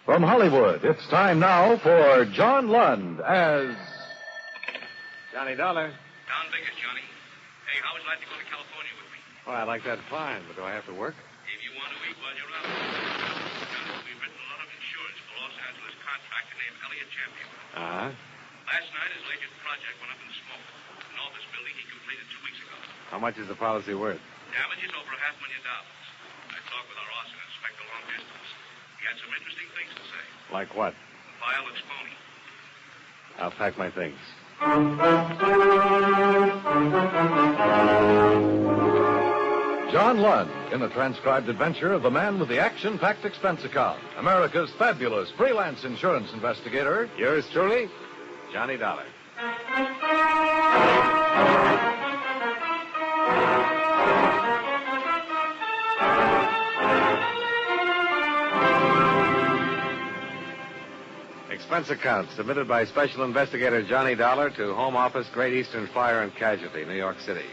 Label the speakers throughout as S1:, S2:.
S1: From Hollywood, it's time now for John Lund as...
S2: Johnny Dollar.
S3: Down Vegas, Johnny. Hey, how would you like to go to California with me?
S2: Well, I like that fine, but do I have to work?
S3: If you want to eat while you're out. Johnny, we've written a lot of insurance for Los Angeles contractor named Elliott Champion.
S2: Uh-huh.
S3: Last night, his latest project went up in smoke. An office building he completed 2 weeks ago.
S2: How much is the policy worth?
S3: Damages over $500,000. I talked with our arson inspector long distance. He had some interesting things to say.
S2: Like what?
S3: The file looks phony.
S2: I'll pack my things.
S1: John Lund in the transcribed adventure of the man with the action-packed expense account, America's fabulous freelance insurance investigator.
S2: Yours truly, Johnny Dollar. Expense account submitted by Special Investigator Johnny Dollar to Home Office, Great Eastern Fire and Casualty, New York City.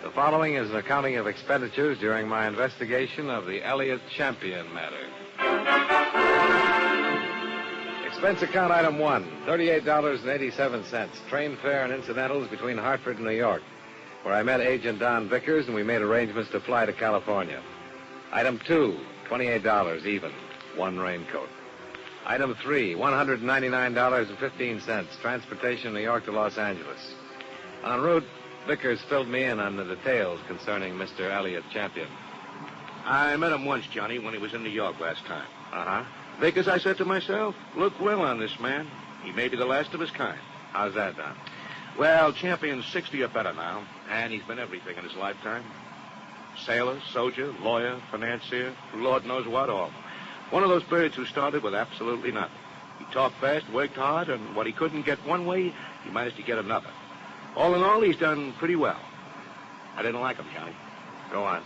S2: The following is an accounting of expenditures during my investigation of the Elliott Champion matter. Expense account item 1, $38.87, train fare and incidentals between Hartford and New York, where I met Agent Don Vickers and we made arrangements to fly to California. Item 2, $28 even, one raincoat. Item 3, $199.15, transportation New York to Los Angeles. En route, Vickers filled me in on the details concerning Mr. Elliott Champion.
S3: I met him once, Johnny, when he was in New York last time.
S2: Uh-huh.
S3: Vickers, I said to myself, look well on this man. He may be the last of his kind.
S2: How's that, Don?
S3: Well, Champion's 60 or better now, and he's been everything in his lifetime. Sailor, soldier, lawyer, financier, Lord knows what all. One of those birds who started with absolutely nothing. He talked fast, worked hard, and what he couldn't get one way, he managed to get another. All in all, he's done pretty well. I didn't like him, Johnny.
S2: Go on.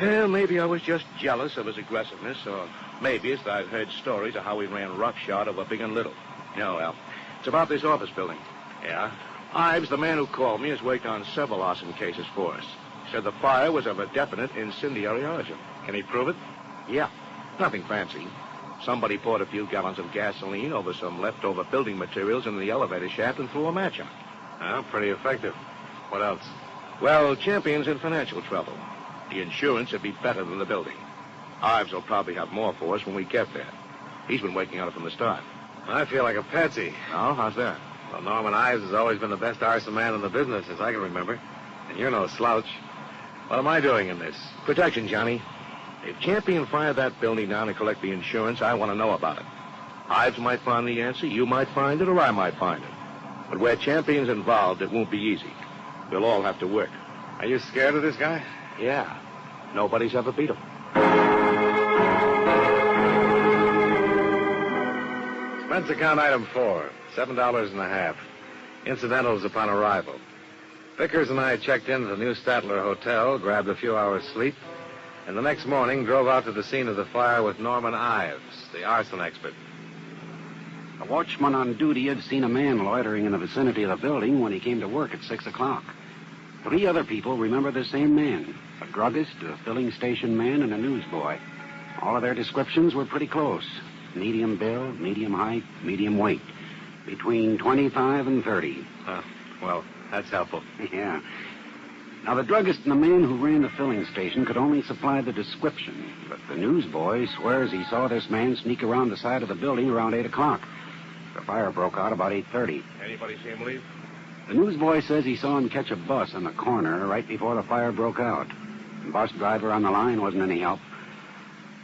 S3: Well, maybe I was just jealous of his aggressiveness, or maybe it's that I've heard stories of how he ran roughshod over big and little. No, well, it's about this office building.
S2: Yeah?
S3: Ives, the man who called me, has worked on several arson cases for us. Said the fire was of a definite incendiary origin.
S2: Can he prove it?
S3: Yeah, nothing fancy. Somebody poured a few gallons of gasoline over some leftover building materials in the elevator shaft and threw a match on it.
S2: Oh, pretty effective. What else?
S3: Well, Champion's in financial trouble. The insurance would be better than the building. Ives will probably have more for us when we get there. He's been working on it from the start.
S2: I feel like a patsy.
S3: Oh, how's that?
S2: Well, Norman Ives has always been the best arson man in the business, as I can remember. And you're no slouch. What am I doing in this?
S3: Protection, Johnny. If Champion fired that building down to collect the insurance, I want to know about it. Ives might find the answer, you might find it, or I might find it. But where Champion's involved, it won't be easy. We'll all have to work.
S2: Are you scared of this guy?
S3: Yeah. Nobody's ever beat him.
S2: Expense account item 4, $7.50. Incidentals upon arrival. Vickers and I checked into the New Statler Hotel, grabbed a few hours' sleep, and the next morning drove out to the scene of the fire with Norman Ives, the arson expert.
S4: A watchman on duty had seen a man loitering in the vicinity of the building when he came to work at 6 o'clock. 3 other people remember the same man, a druggist, a filling station man, and a newsboy. All of their descriptions were pretty close. Medium build, medium height, medium weight. Between 25 and 30.
S2: Well, that's helpful.
S4: Yeah. Now, the druggist and the man who ran the filling station could only supply the description, but the newsboy swears he saw this man sneak around the side of the building around 8 o'clock. The fire broke out about 8:30.
S3: Anybody see him leave?
S4: The newsboy says he saw him catch a bus on the corner right before the fire broke out. The bus driver on the line wasn't any help.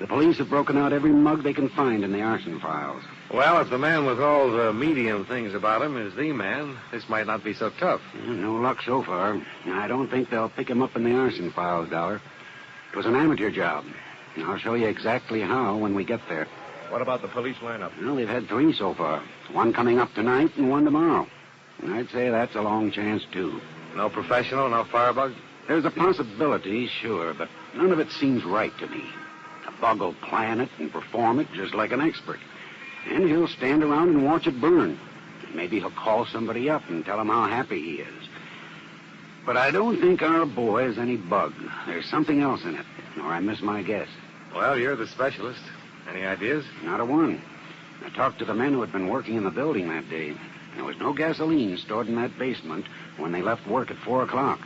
S4: The police have broken out every mug they can find in the arson files.
S2: Well, if the man with all the medium things about him is the man, this might not be so tough.
S4: No luck so far. I don't think they'll pick him up in the arson files, Dollar. It was an amateur job. I'll show you exactly how when we get there.
S3: What about the police lineup?
S4: Well, they've had 3 so far. 1 coming up tonight and 1 tomorrow. I'd say that's a long chance, too.
S2: No professional, no firebug?
S4: There's a possibility, sure, but none of it seems right to me. A bug will plan it and perform it just like an expert. And he'll stand around and watch it burn. Maybe he'll call somebody up and tell him how happy he is. But I don't think our boy is any bug. There's something else in it, or I miss my guess.
S2: Well, you're the specialist. Any ideas?
S4: Not a one. I talked to the men who had been working in the building that day. There was no gasoline stored in that basement when they left work at 4 o'clock.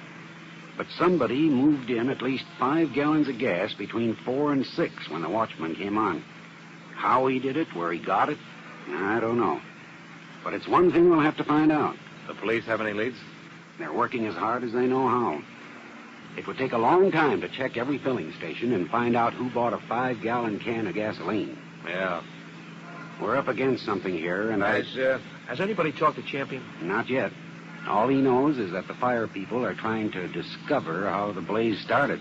S4: But somebody moved in at least 5 gallons of gas between 4 and 6 when the watchman came on. How he did it, where he got it, I don't know. But it's one thing we'll have to find out.
S2: The police have any leads?
S4: They're working as hard as they know how. It would take a long time to check every filling station and find out who bought a 5-gallon can of gasoline.
S2: Yeah.
S4: We're up against something here, and
S3: Has anybody talked to Champion?
S4: Not yet. All he knows is that the fire people are trying to discover how the blaze started.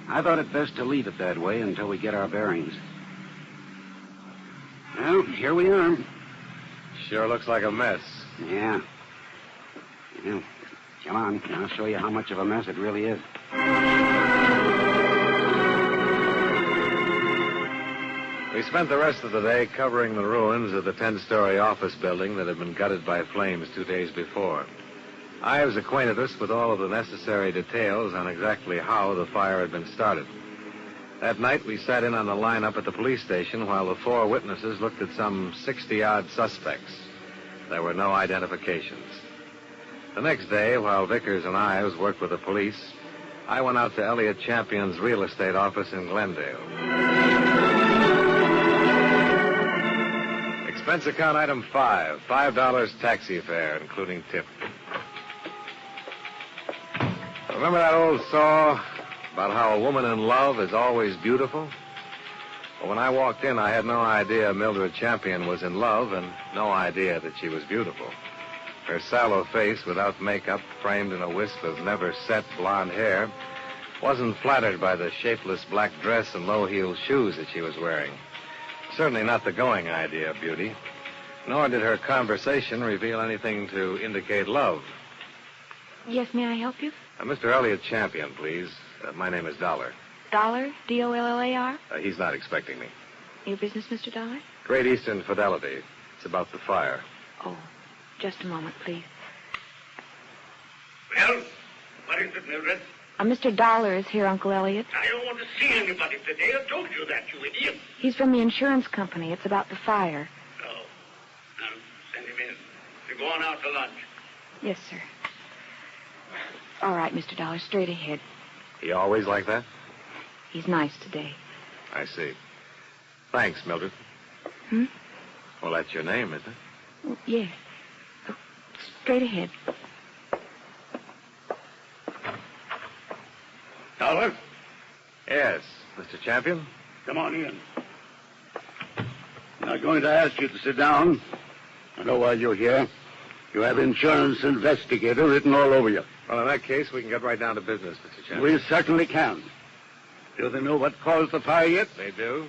S4: I thought it best to leave it that way until we get our bearings. Well, here we are.
S2: Sure looks like a mess.
S4: Yeah. Well, come on. I'll show you how much of a mess it really is.
S2: We spent the rest of the day covering the ruins of the 10-story office building that had been gutted by flames 2 days before. Ives acquainted us with all of the necessary details on exactly how the fire had been started. That night, we sat in on the lineup at the police station while the 4 witnesses looked at some 60-odd suspects. There were no identifications. The next day, while Vickers and Ives worked with the police, I went out to Elliott Champion's real estate office in Glendale. Expense account item 5, $5 taxi fare, including tip. Remember that old saw about how a woman in love is always beautiful? Well, when I walked in, I had no idea Mildred Champion was in love and no idea that she was beautiful. Her sallow face, without makeup, framed in a wisp of never-set blonde hair, wasn't flattered by the shapeless black dress and low-heeled shoes that she was wearing. Certainly not the going idea of beauty. Nor did her conversation reveal anything to indicate love.
S5: Yes, may I help you?
S2: Mr. Elliott Champion, please. My name is Dollar.
S5: Dollar? D-O-L-L-A-R?
S2: He's not expecting me.
S5: Your business, Mr. Dollar?
S2: Great Eastern Fidelity. It's about the fire.
S5: Oh, just a moment, please.
S6: Well, what is it, Mildred?
S5: Mr. Dollar is here, Uncle Elliott.
S6: I don't want to see anybody today. I told you that, you idiot.
S5: He's from the insurance company. It's about the fire.
S6: Oh. Now, send him in. You're going out to lunch.
S5: Yes, sir. All right, Mr. Dollar, straight ahead.
S2: He always like that?
S5: He's nice today.
S2: I see. Thanks, Mildred. Well, that's your name, isn't it?
S5: Oh, yes. Oh, straight ahead.
S6: Dollar,
S2: Yes, Mr. Champion.
S6: come on in. I'm not going to ask you to sit down. I know why you're here. You have insurance investigator written all over you.
S2: Well, in that case, we can get right down to business, Mr. Champion.
S6: We certainly can. Do they know what caused the fire yet?
S2: They do.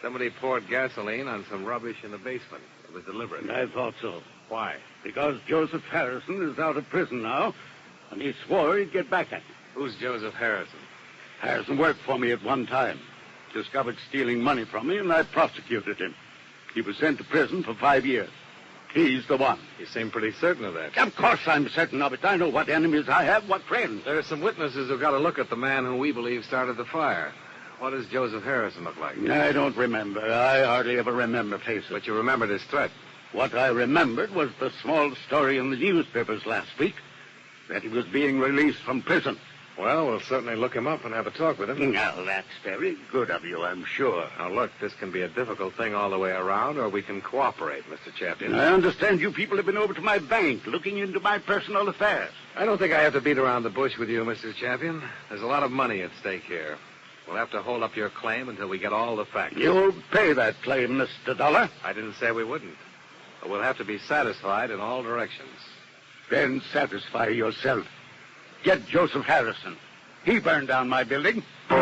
S2: Somebody poured gasoline on some rubbish in the basement. It was deliberate.
S6: I thought so.
S2: Why?
S6: Because Joseph Harrison is out of prison now, and he swore he'd get back at me.
S2: Who's Joseph Harrison?
S6: Harrison worked for me at one time. Discovered stealing money from me, and I prosecuted him. He was sent to prison for 5 years. He's the one.
S2: You seem pretty certain of that.
S6: Of course I'm certain of it. I know what enemies I have, what friends.
S2: There are some witnesses who've got to look at the man who we believe started the fire. What does Joseph Harrison look like?
S6: I don't remember. I hardly ever remember faces.
S2: But you remembered his threat.
S6: What I remembered was the small story in the newspapers last week that he was being released from prison.
S2: Well, we'll certainly look him up and have a talk with him.
S6: Now, that's very good of you, I'm sure.
S2: Now, look, this can be a difficult thing all the way around, or we can cooperate, Mr. Champion.
S6: I understand you people have been over to my bank looking into my personal affairs.
S2: I don't think I have to beat around the bush with you, Mr. Champion. There's a lot of money at stake here. We'll have to hold up your claim until we get all the facts.
S6: You'll pay that claim, Mr. Dollar.
S2: I didn't say we wouldn't. But we'll have to be satisfied in all directions.
S6: Then satisfy yourself. Get Joseph Harrison. He burned down my building.
S2: A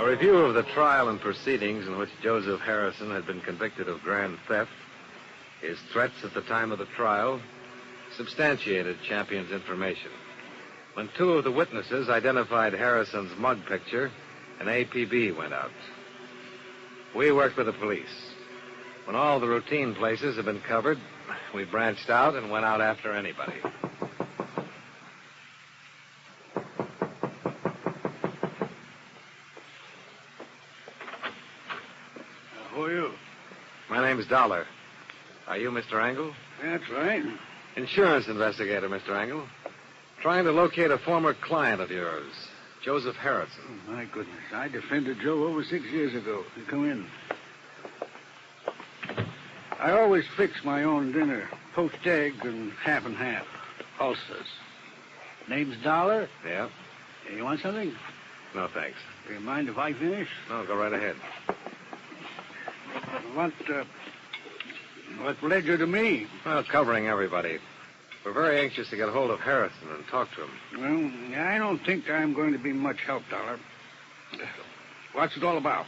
S2: review of the trial and proceedings in which Joseph Harrison had been convicted of grand theft, his threats at the time of the trial, substantiated Champion's information. When 2 of the witnesses identified Harrison's mug picture, an APB went out. We worked with the police. When all the routine places had been covered, we branched out and went out after anybody.
S6: for you?
S2: My name's Dollar. Are you Mr. Angle?
S6: That's right.
S2: Insurance investigator, Mr. Angle. Trying to locate a former client of yours, Joseph Harrison.
S6: Oh, my goodness. I defended Joe over 6 years ago. You come in. I always fix my own dinner. Poached egg and half. Ulcers. Name's Dollar.
S2: Yeah?
S6: Hey, you want something?
S2: No, thanks.
S6: Do you mind if I finish?
S2: No, go right ahead.
S6: What led you to me?
S2: Well, covering everybody. We're very anxious to get a hold of Harrison and talk to him.
S6: Well, I don't think I'm going to be much help, Dollar. What's it all about?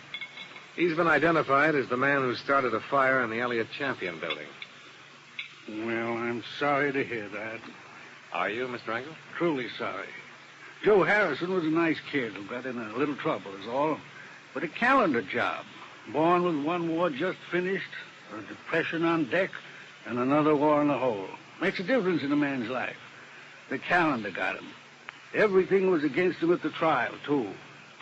S2: He's been identified as the man who started a fire in the Elliott Champion building.
S6: Well, I'm sorry to hear that.
S2: Are you, Mr. Angle?
S6: Truly sorry. Joe Harrison was a nice kid who got in a little trouble, is all. But a calendar job. Born with one war just finished, a depression on deck, and another war in the hole. Makes a difference in a man's life. The calendar got him. Everything was against him at the trial, too.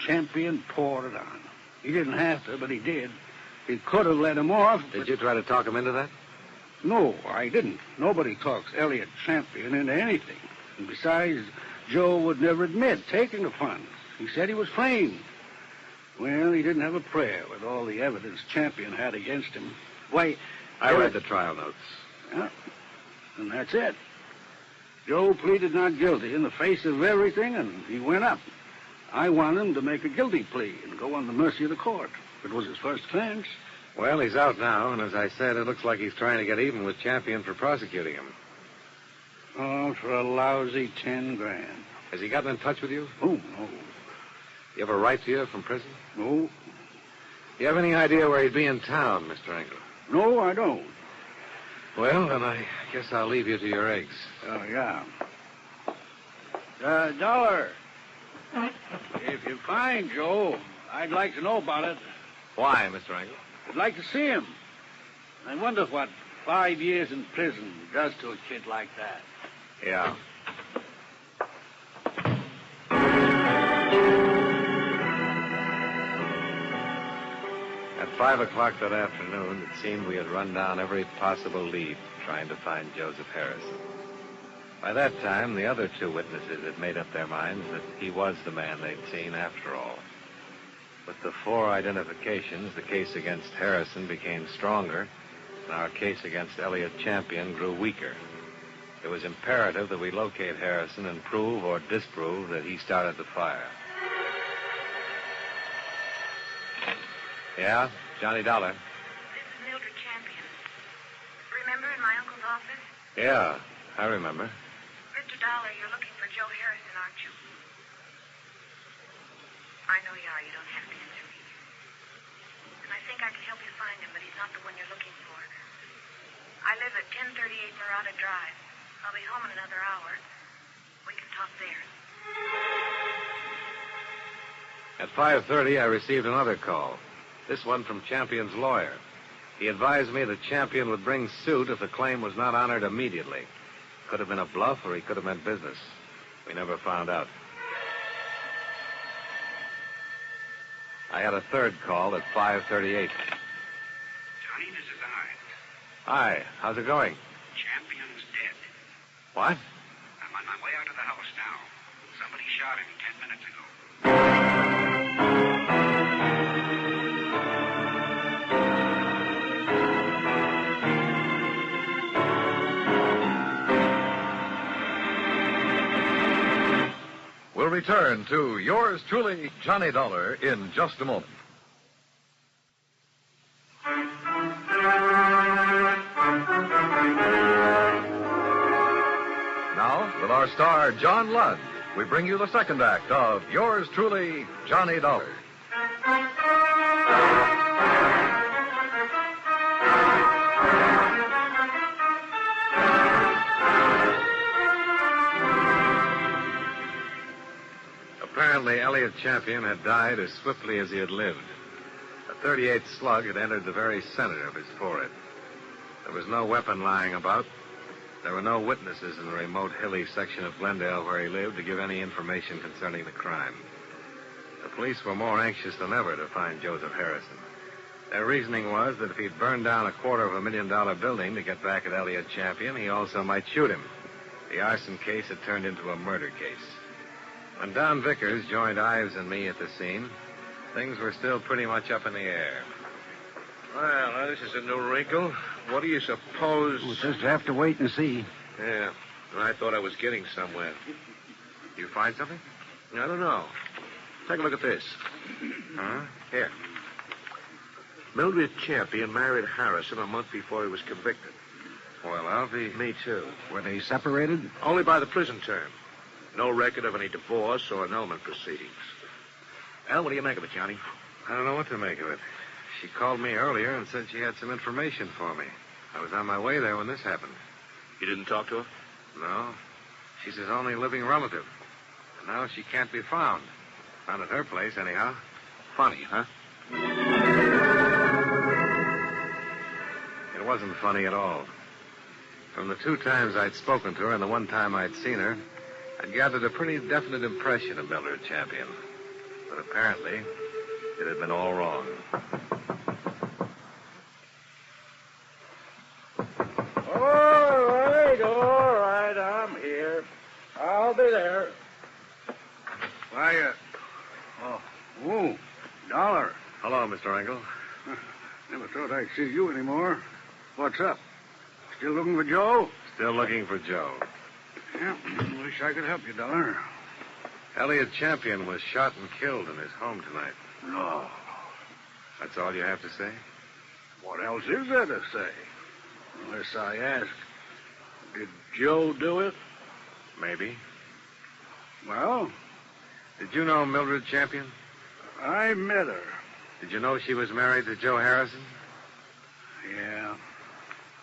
S6: Champion poured it on. He didn't have to, but he did. He could have let him off.
S2: Did you try to talk him into that?
S6: No, I didn't. Nobody talks Elliott Champion into anything. And besides, Joe would never admit taking the funds. He said he was framed. Well, he didn't have a prayer with all the evidence Champion had against him. Why,
S2: I read the trial notes.
S6: Yeah, and that's it. Joe pleaded not guilty in the face of everything, and he went up. I want him to make a guilty plea and go on the mercy of the court. It was his first offense.
S2: Well, he's out now, and as I said, it looks like he's trying to get even with Champion for prosecuting him.
S6: Oh, for a lousy $10,000.
S2: Has he gotten in touch with you?
S6: Oh, no.
S2: You ever write to you from prison?
S6: No.
S2: You have any idea where he'd be in town, Mr. Angle?
S6: No, I don't.
S2: Well, then I guess I'll leave you to your eggs.
S6: Oh, yeah. Dollar. If you find Joe, I'd like to know about it.
S2: Why, Mr. Angle?
S6: I'd like to see him. I wonder what 5 years in prison does to a kid like that.
S2: Yeah. At 5 o'clock that afternoon, it seemed we had run down every possible lead trying to find Joseph Harrison. By that time, the other two witnesses had made up their minds that he was the man they'd seen after all. With the 4 identifications, the case against Harrison became stronger, and our case against Elliott Champion grew weaker. It was imperative that we locate Harrison and prove or disprove that he started the fire. Yeah, Johnny Dollar.
S7: This is Mildred Champion. Remember in my uncle's office?
S2: Yeah, I remember.
S7: Mr. Dollar, you're looking for Joe Harrison, aren't you? I know you are. You don't have to answer me. And I think I can help you find him, but he's not the one you're looking for. I live at 1038 Murata Drive. I'll be home in another hour. We can talk there.
S2: At 5:30, I received another call. This one from Champion's lawyer. He advised me that Champion would bring suit if the claim was not honored immediately. Could have been a bluff, or he could have meant business. We never found out. I had a third call at 5:38.
S8: Johnny, this is I.
S2: Hi, how's it going?
S8: Champion's dead.
S2: What?
S8: I'm on my way out of the house now. Somebody shot him 10 minutes ago.
S1: We'll return to yours truly, Johnny Dollar, in just a moment. Now, with our star, John Ludd, we bring you the second act of yours truly, Johnny Dollar.
S2: Apparently, Elliott Champion had died as swiftly as he had lived. A .38 slug had entered the very center of his forehead. There was no weapon lying about. There were no witnesses in the remote hilly section of Glendale where he lived to give any information concerning the crime. The police were more anxious than ever to find Joseph Harrison. Their reasoning was that if he'd burned down a $250,000 building to get back at Elliott Champion, he also might shoot him. The arson case had turned into a murder case. When Don Vickers joined Ives and me at the scene, things were still pretty much up in the air.
S3: Well, now, this is a new wrinkle. What do you suppose...
S4: We'll just have to wait and see.
S3: Yeah, I thought I was getting somewhere.
S2: You find something?
S3: I don't know. Take a look at this.
S2: Huh?
S3: Here. Mildred Champion married Harrison a month before he was convicted.
S2: Well, Alfie...
S3: Me, too.
S4: Were they separated?
S3: Only by the prison term. No record of any divorce or annulment proceedings. Well, what do you make of it, Johnny?
S2: I don't know what to make of it. She called me earlier and said she had some information for me. I was on my way there when this happened.
S3: You didn't talk to her?
S2: No. She's his only living relative. And now she can't be found. Found at her place, anyhow.
S3: Funny, huh?
S2: It wasn't funny at all. From the 2 times I'd spoken to her and the 1 time I'd seen her, I'd gathered a pretty definite impression of Mildred Champion. But apparently, it had been all wrong.
S6: All right, I'm here. I'll be there. Why, Dollar.
S2: Hello, Mr. Engel.
S6: Never thought I'd see you anymore. What's up? Still looking for Joe?
S2: Still looking for Joe.
S6: Yeah, wish I could help you, Dollar.
S2: Elliott Champion was shot and killed in his home tonight.
S6: No.
S2: That's all you have to say?
S6: What else is there to say? Unless I ask, did Joe do it?
S2: Maybe.
S6: Well,
S2: Did you know Mildred Champion?
S6: I met her.
S2: Did you know she was married to Joe Harrison?
S6: Yeah.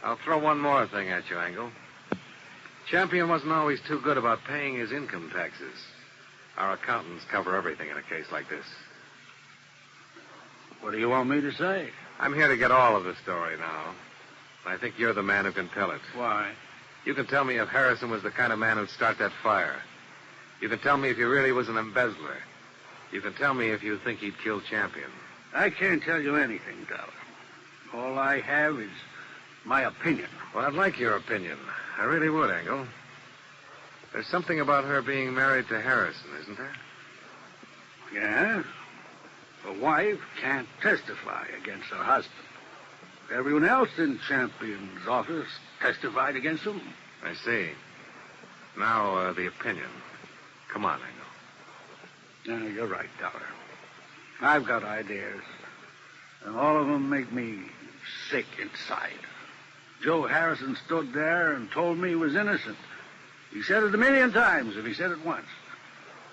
S2: I'll throw one more thing at you, Engel. Champion wasn't always too good about paying his income taxes. Our accountants cover everything in a case like this.
S6: What do you want me to say?
S2: I'm here to get all of the story now. I think you're the man who can tell it.
S6: Why?
S2: You can tell me if Harrison was the kind of man who'd start that fire. You can tell me if he really was an embezzler. You can tell me if you think he'd kill Champion.
S6: I can't tell you anything, Dollar. All I have is my opinion.
S2: Well, I'd like your opinion. I really would, Engel. There's something about her being married to Harrison, isn't there?
S6: Yeah? A wife can't testify against her husband. Everyone else in Champion's office testified against him.
S2: I see. Now, the opinion. Come on, Engel.
S6: No, you're right, Dollar. I've got ideas, and all of them make me sick inside. Joe Harrison stood there and told me he was innocent. He said it 1,000,000 times if he said it once.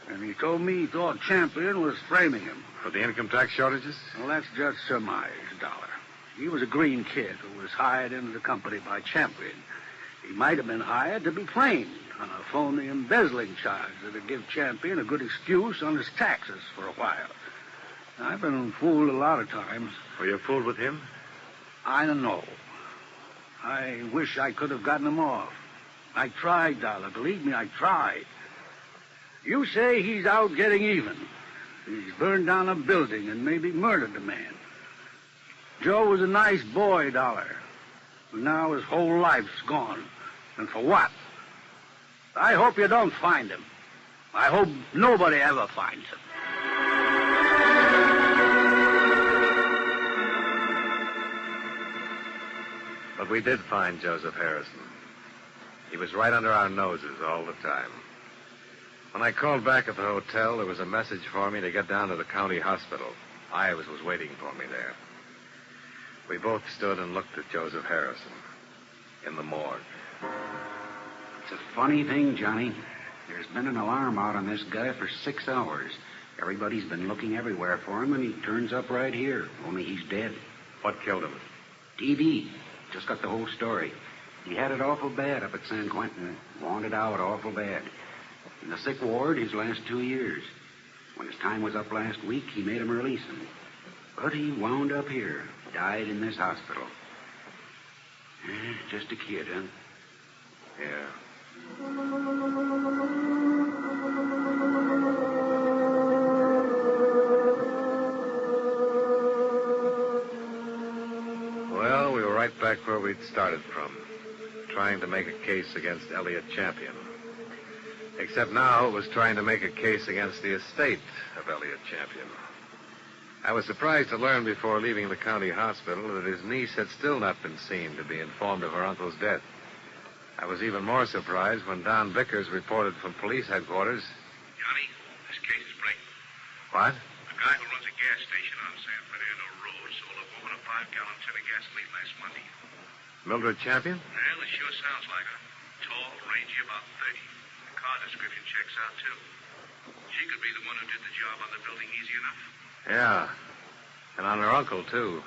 S6: And he told me he thought Champion was framing him.
S2: For the income tax shortages?
S6: Well, that's just surmise, Dollar. He was a green kid who was hired into the company by Champion. He might have been hired to be framed on a phony embezzling charge that'd give Champion a good excuse on his taxes for a while. I've been fooled a lot of times.
S2: Were you fooled with him?
S6: I don't know. I wish I could have gotten him off. I tried, Dollar. Believe me, I tried. You say he's out getting even. He's burned down a building and maybe murdered a man. Joe was a nice boy, Dollar. But now his whole life's gone. And for what? I hope you don't find him. I hope nobody ever finds him.
S2: But we did find Joseph Harrison. He was right under our noses all the time. When I called back at the hotel, there was a message for me to get down to the county hospital. Ives was waiting for me there. We both stood and looked at Joseph Harrison in the morgue.
S4: It's a funny thing, Johnny. There's been an alarm out on this guy for 6 hours. Everybody's been looking everywhere for him, and he turns up right here, only he's dead.
S2: What killed him?
S4: TV. Just got the whole story. He had it awful bad up at San Quentin. Wanted out awful bad. In the sick ward his last 2 years. When his time was up last week, he made him release him. But he wound up here. Died in this hospital. Just a kid, huh?
S2: Yeah. back where we'd started from, trying to make a case against Elliott Champion. Except now it was trying to make a case against the estate of Elliott Champion. I was surprised to learn before leaving the county hospital that his niece had still not been seen to be informed of her uncle's death. I was even more surprised when Don Vickers reported from police headquarters.
S8: Johnny, this case is breaking.
S2: What?
S8: A guy who runs a gas station on San Fernando Road sold a woman a 5-gallon tin of gasoline last Monday.
S2: Mildred Champion?
S8: Well, it sure sounds like her. Tall, rangy, about 30. The car description checks out, too. She could be the one who did the job on the building easy enough.
S2: Yeah. And on her uncle, too.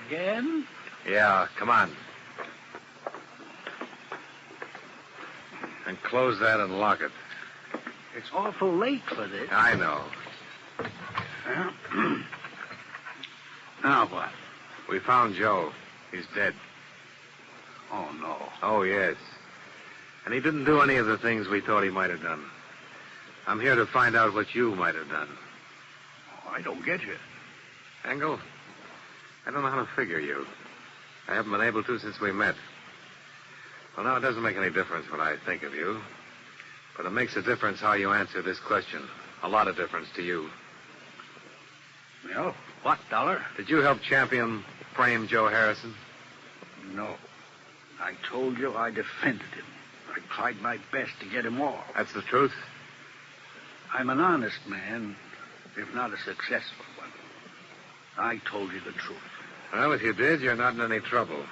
S6: Again?
S2: Yeah, come on. And close that and lock it.
S6: It's awful late for this.
S2: I know.
S6: Now what?
S2: We found Joe. He's dead.
S6: Oh, no.
S2: Oh, yes. And he didn't do any of the things we thought he might have done. I'm here to find out what you might have done.
S6: Oh, I don't get you.
S2: Engel, I don't know how to figure you. I haven't been able to since we met. Well, now, it doesn't make any difference what I think of you. But it makes a difference how you answer this question. A lot of difference to you.
S6: Well, what, Dollar?
S2: Did you help Champion frame Joe Harrison?
S6: No. I told you I defended him. I tried my best to get him off.
S2: That's the truth?
S6: I'm an honest man, if not a successful one. I told you the truth.
S2: Well, if you did, you're not in any trouble.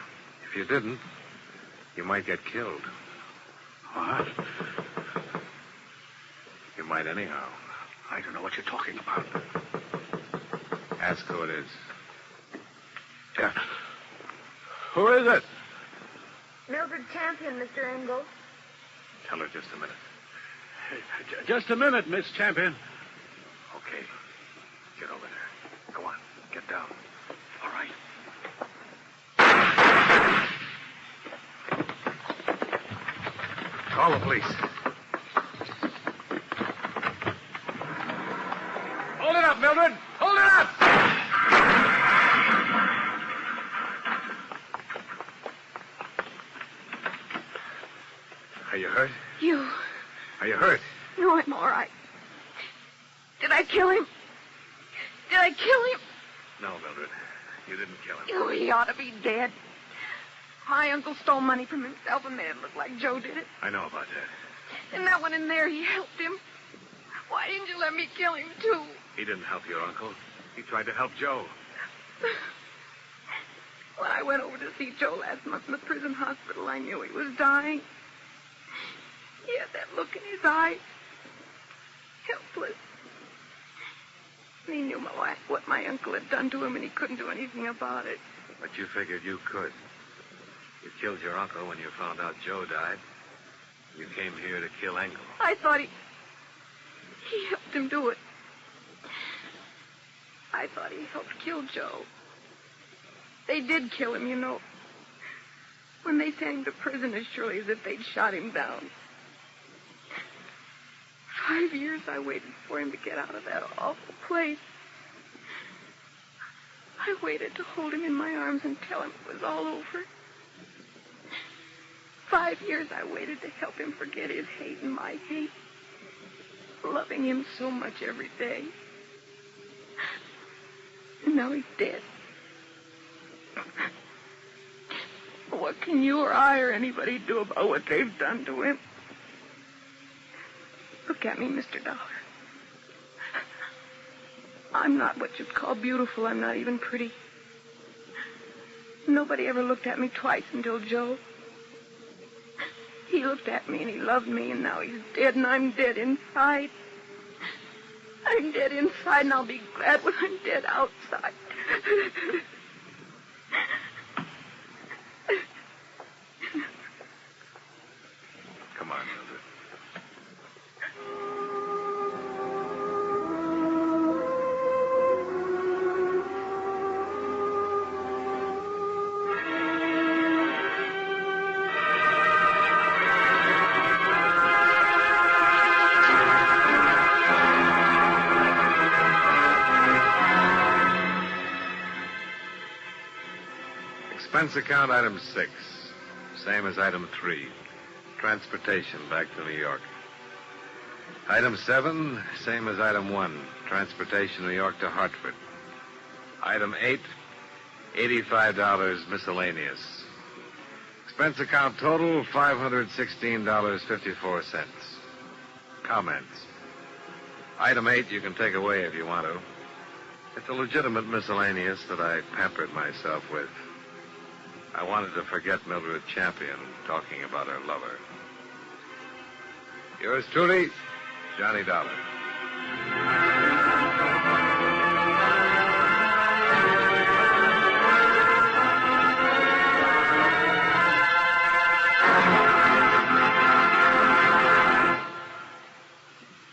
S2: If you didn't, you might get killed.
S6: What?
S2: You might anyhow.
S6: I don't know what you're talking about.
S2: Ask who it is.
S6: Yeah. Who is it?
S7: Mildred Champion, Mr. Engel.
S2: Tell her just a minute.
S6: Just a minute, Miss Champion.
S2: Okay. Get over there. Go on. Get down.
S6: All right.
S2: Call the police.
S3: Hold it up, Mildred! Hold it up!
S2: Are you hurt?
S5: You.
S2: Are you hurt?
S5: No, I'm all right. Did I kill him? Did I kill him?
S2: No, Mildred. You didn't kill him.
S5: Oh, he ought to be dead. My uncle stole money from himself and made it look like Joe did it.
S2: I know about that.
S5: And that one in there, he helped him. Why didn't you let me kill him, too?
S2: He didn't help your uncle. He tried to help Joe.
S5: When I went over to see Joe last month in the prison hospital, I knew he was dying. He had that look in his eyes. Helpless. And he knew what my uncle had done to him, and he couldn't do anything about it.
S2: But you figured you could. You killed your uncle when you found out Joe died. You came here to kill Engel.
S5: I thought he helped him do it. I thought he helped kill Joe. They did kill him, you know. When they sent him to prison as surely as if they'd shot him down. 5 years I waited for him to get out of that awful place. I waited to hold him in my arms and tell him it was all over. 5 years I waited to help him forget his hate and my hate. Loving him so much every day. And now he's dead. What can you or I or anybody do about what they've done to him? Look at me, Mr. Dollar. I'm not what you'd call beautiful. I'm not even pretty. Nobody ever looked at me twice until Joe. He looked at me and he loved me, and now he's dead, and I'm dead inside. I'm dead inside, and I'll be glad when I'm dead outside.
S2: Come on, Mildred. Expense account item 6. Same as item 3. Transportation back to New York. Item 7, same as item 1. Transportation New York to Hartford. Item 8, $85 miscellaneous. Expense account total, $516.54. Comments. Item 8 you can take away if you want to. It's a legitimate miscellaneous that I pampered myself with. I wanted to forget Mildred Champion talking about her lover. Yours truly, Johnny Dollar.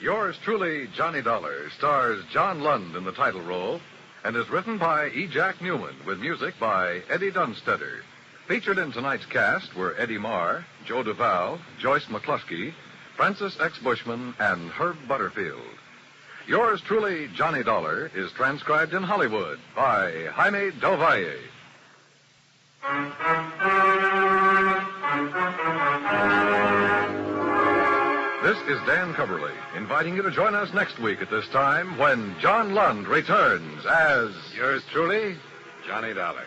S1: Yours truly, Johnny Dollar, stars John Lund in the title role and is written by E. Jack Newman with music by Eddie Dunstetter. Featured in tonight's cast were Eddie Marr, Joe Duvall, Joyce McCluskey, Francis X. Bushman, and Herb Butterfield. Yours truly, Johnny Dollar, is transcribed in Hollywood by Jaime Del Valle. This is Dan Coverly, inviting you to join us next week at this time when John Lund returns as...
S2: Yours truly, Johnny Dollar.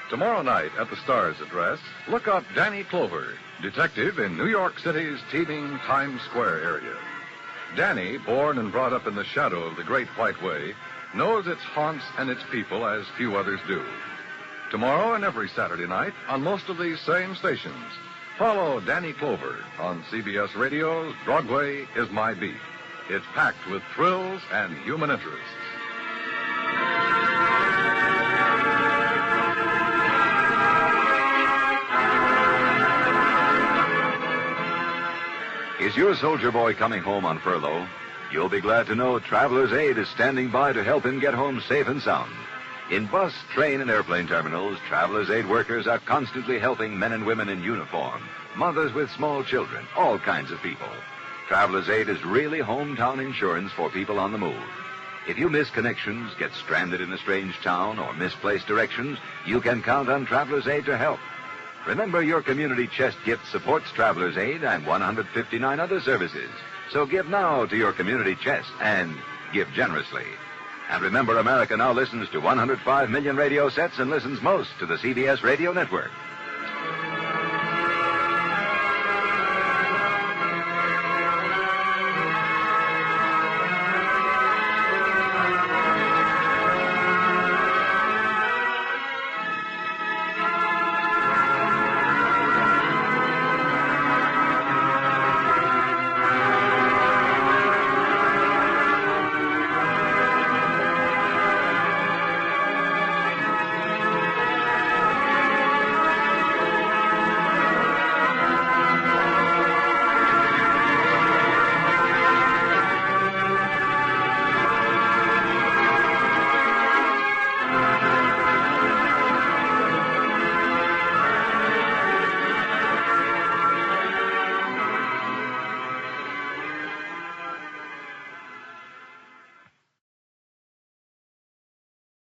S1: Tomorrow night at the Star's address, look up Danny Clover, detective in New York City's teeming Times Square area. Danny, born and brought up in the shadow of the Great White Way, knows its haunts and its people as few others do. Tomorrow and every Saturday night on most of these same stations, follow Danny Clover on CBS Radio's Broadway is My Beat. It's packed with thrills and human interests.
S9: Is your soldier boy coming home on furlough? You'll be glad to know Traveler's Aid is standing by to help him get home safe and sound. In bus, train, and airplane terminals, Traveler's Aid workers are constantly helping men and women in uniform, mothers with small children, all kinds of people. Traveler's Aid is really hometown insurance for people on the move. If you miss connections, get stranded in a strange town, or misplace directions, you can count on Traveler's Aid to help. Remember, your community chest gift supports Traveler's Aid and 159 other services. So give now to your community chest and give generously. And remember, America now listens to 105 million radio sets and listens most to the CBS Radio Network.